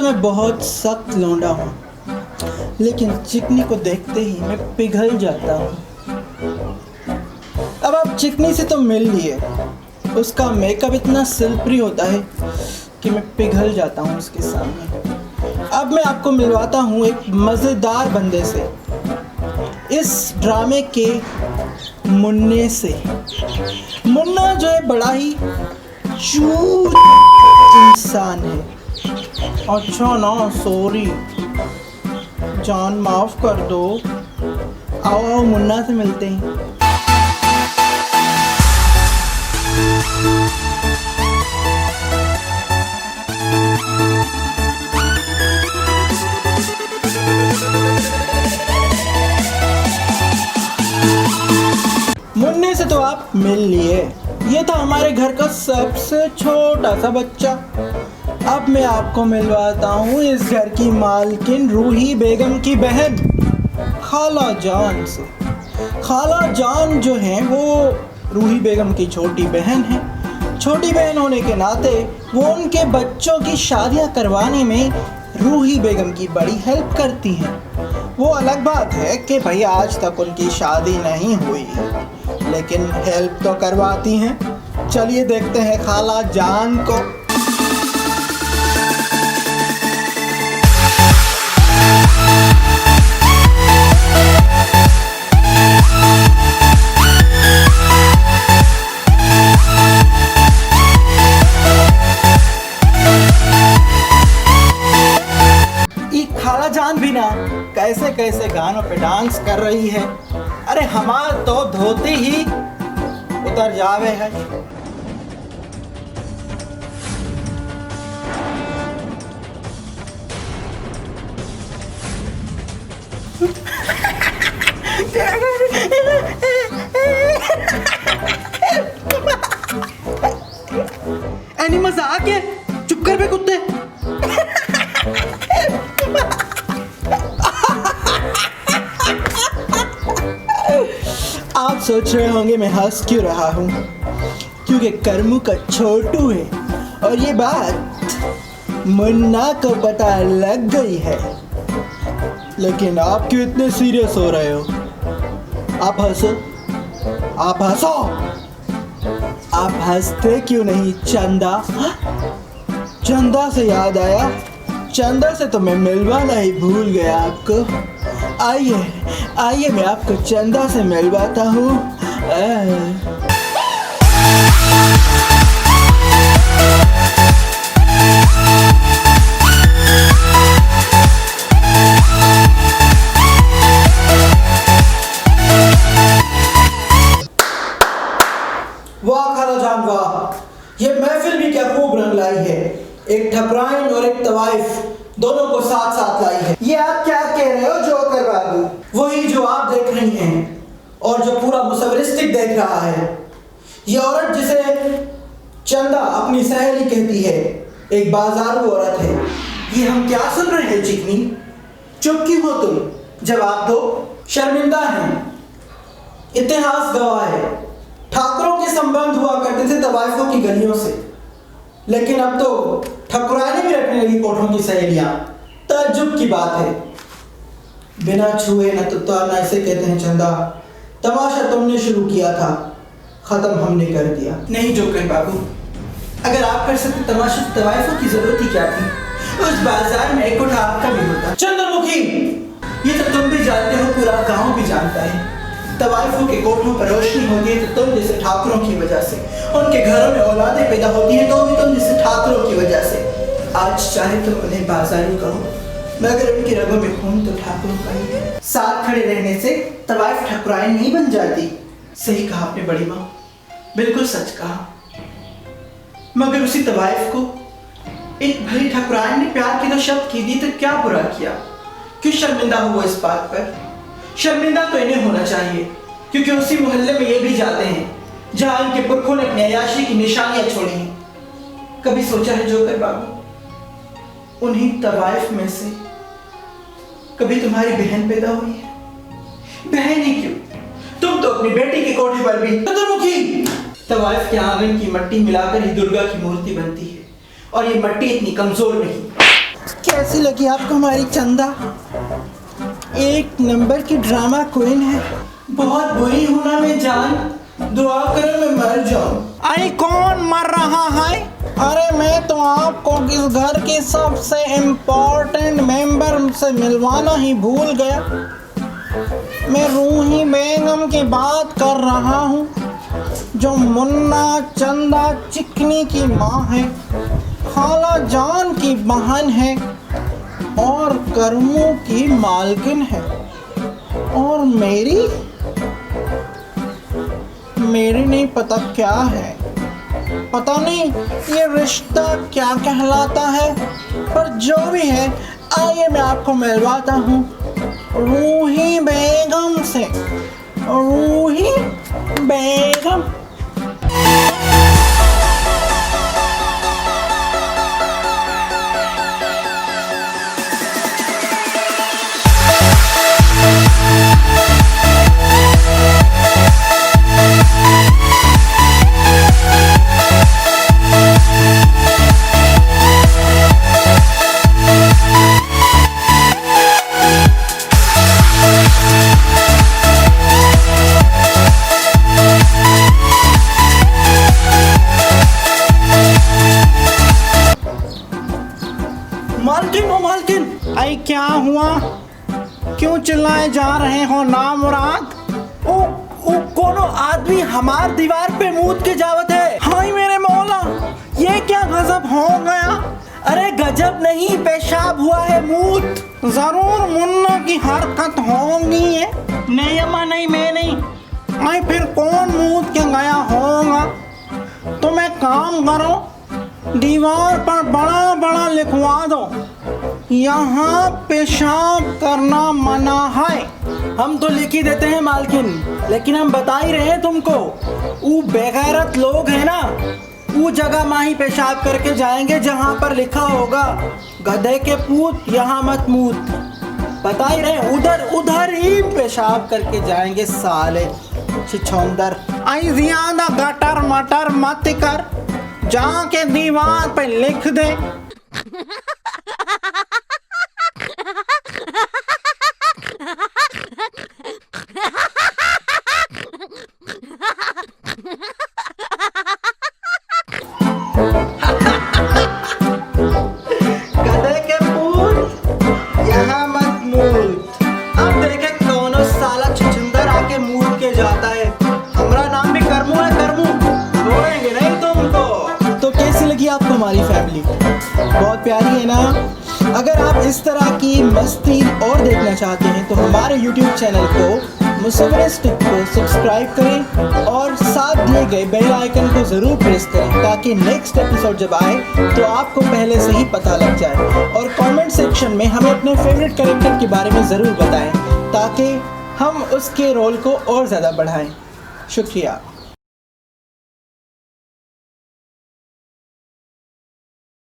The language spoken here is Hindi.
मैं बहुत सख्त लौंडा हूँ, लेकिन चिकनी को देखते ही मैं पिघल जाता हूँ। अब आप चिकनी से तो मिल लिए, उसका मेकअप इतना सिल्परी होता है कि मैं पिघल जाता हूँ उसके सामने। अब मैं आपको मिलवाता हूँ एक मज़ेदार बंदे से, इस ड्रामे के मुन्ने से। मुन्ना जो है बड़ा ही चूत इंसान है। अच्छा ना, सॉरी जान, माफ़ कर दो। आओ आओ मुन्ना से मिलते हैं। मुन्ने से तो आप मिल लिए, ये था हमारे घर का सबसे छोटा सा बच्चा। अब मैं आपको मिलवाता हूँ इस घर की मालकिन रूही बेगम की बहन खाला जान से। खाला जान जो है वो रूही बेगम की छोटी बहन है। छोटी बहन होने के नाते वो उनके बच्चों की शादियाँ करवाने में रूही बेगम की बड़ी हेल्प करती हैं। वो अलग बात है कि भाई आज तक उनकी शादी नहीं हुई है, लेकिन हेल्प तो करवाती हैं। चलिए देखते हैं खाला जान को। खाला जान भी ना कैसे कैसे गानों पे डांस कर रही है। अरे हमार तो धोती ही उतर जावे है। एनी मजाक है, चुप कर बे कुत्ते। आप सोच रहे होंगे मैं हंस क्यों रहा हूँ, क्योंकि करमू का छोटू है और ये बात मुन्ना को पता लग गई है। लेकिन आप क्यों इतने सीरियस हो रहे हो? आप हंसो, आप हंसो। आप हंसते क्यों नहीं चंदा? चंदा से याद आया, चंदा से तो मैं मिलवाना ही भूल गया आपको। आइए आइए मैं आपको चंदा से मिलवाता हूँ। वाह खाला जान वाह, ये महफिल भी क्या खूब रंग लाई है। एक ठकुराइन और एक तवाइफ दोनों को साथ साथ लाई है। ये आप क्या कह रहे हो जोकर बाबू? वही जो आप देख रही हैं और जो पूरा मुसवरिस्टिक देख रहा है। ये औरत जिसे चंदा अपनी सहेली कहती है, एक बाजारू औरत है। ये हम क्या सुन रहे हैं चिकनी? चुप क्यों हो तुम? जवाब दो। शर्मिंदा हैं, इतिहास गवाह है। ठाकुरों के संबंध हुआ करते थे तवाइफों की गलियों से, लेकिन अब तो ठकुराने भी रखने लगी कोठों की सहेलियां। ताज्जुब की बात है। बिना छुए न तो तारना इसे कहते हैं चंदा। तमाशा तुमने शुरू किया था, खत्म हमने कर दिया। नहीं जोकर बाबू, अगर आप कर सकते तमाशा तो तवाइफों की जरूरत ही क्या थी? उस बाजार में एक कोठा आपका भी होता। चंद्रमुखी, ये तो तुम भी जानते हो, पूरा गांव भी जानता है। तवाइफों के कोठों पर रोशनी होती है तो तुम जैसे ठाकुरों की वजह से। उनके घरों में औलादें पैदा होती हैं तो भी तुम जैसे ठाकुरों की वजह से। आज चाहे तो उन्हें बाजारी कहो, मगर उनकी रगों में खून तो ठाकुरों का ही है। साथ खड़े रहने से तवाइफ ठकुराइन नहीं बन जाती। सही कहा आपने बड़ी माँ, बिल्कुल सच कहा। मगर उसी तवाइफ को एक भली ठकुराइन ने प्यार के तो शब्द की दी तो क्या बुरा किया? क्यों शर्मिंदा हो वो इस बात पर? शर्मिंदा तो इन्हें होना चाहिए, क्योंकि उसी मोहल्ले में ये भी जाते हैं जहां इनके पुरखों ने अपनी अयाशी की निशानियां छोड़ी हैं। कभी सोचा है जोकर बाबू, उन्हीं तवाइफ में से कभी तुम्हारी बहन पैदा हुई है? बहन ही क्यों, तुम तो अपनी बेटी के कोठे पर भी चंद्रमुखी तवाइफ के आंगन की मट्टी मिलाकर ही दुर्गा की मूर्ति बनती है, और ये मट्टी इतनी कमजोर नहीं। क्या कैसी लगी आपको हमारी चंदा? एक नंबर की ड्रामा क्वीन है। बहुत बुरी हूं ना मैं जान, दुआ करो मैं मर जाऊं। अरे कौन मर रहा है? अरे मैं तो आपको इस घर के सबसे इम्पोर्टेंट मेंबर से मिलवाना ही भूल गया। मैं रूही बेगम की बात कर रहा हूँ, जो मुन्ना चंदा चिकनी की माँ है, खाला जान की बहन है और करमू की मालकिन है। और मेरी नहीं पता क्या है, पता नहीं ये रिश्ता क्या कहलाता है, पर जो भी है आइए मैं आपको मिलवाता हूँ रूही बेगम से। रूही बेगम। मालकिन, ओ मालकिन, आई क्या हुआ? क्यों चिल्लाए जा रहे हो नामुराद? ओ कोनो आदमी हमार दीवार पे मूत के जावत है। हाय मेरे मौला, ये क्या गजब हो गया? अरे गजब नहीं, पेशाब हुआ है, मूत। जरूर मुन्ना की हरकत होगी है। नहीं अम्मा, नहीं, मैं नहीं। आई फिर कौन मूत के गया होगा? तुम एक काम करो, दीवार पर बड़ा बड़ा लिखवा दो, यहाँ पेशाब करना मना है। हम तो लिख ही देते हैं मालकिन, लेकिन हम बता ही रहे हैं तुमको, वो बेगैरत लोग हैं ना, वो जगह में ही पेशाब करके जाएंगे जहाँ पर लिखा होगा गधे के पूत यहाँ मत मूत। बता ही रहे, उधर ही पेशाब करके जाएंगे साले छिछोंदर। आई ज्यादा गटर मटर मत कर, जाके दीवार पे लिख दे। गधे के पूत यहाँ मत मूत। अब देखे कौनो साला छिछुंदर आके मूत के जाता है। हमारा नाम भी करमू है, करमू, छोड़ेंगे नहीं तुमको। तो कैसी लगी आपको हमारी फैमिली? बहुत प्यारी है ना? अगर आप इस तरह की मस्ती और देखना चाहते हैं तो हमारे YouTube चैनल को मुसव्विर स्टिक को सब्सक्राइब करें और साथ दिए गए बेल आइकन को ज़रूर प्रेस करें, ताकि नेक्स्ट एपिसोड जब आए तो आपको पहले से ही पता लग जाए। और कमेंट सेक्शन में हमें अपने फेवरेट कैरेक्टर के बारे में ज़रूर बताएं, ताकि हम उसके रोल को और ज़्यादा बढ़ाएं। शुक्रिया।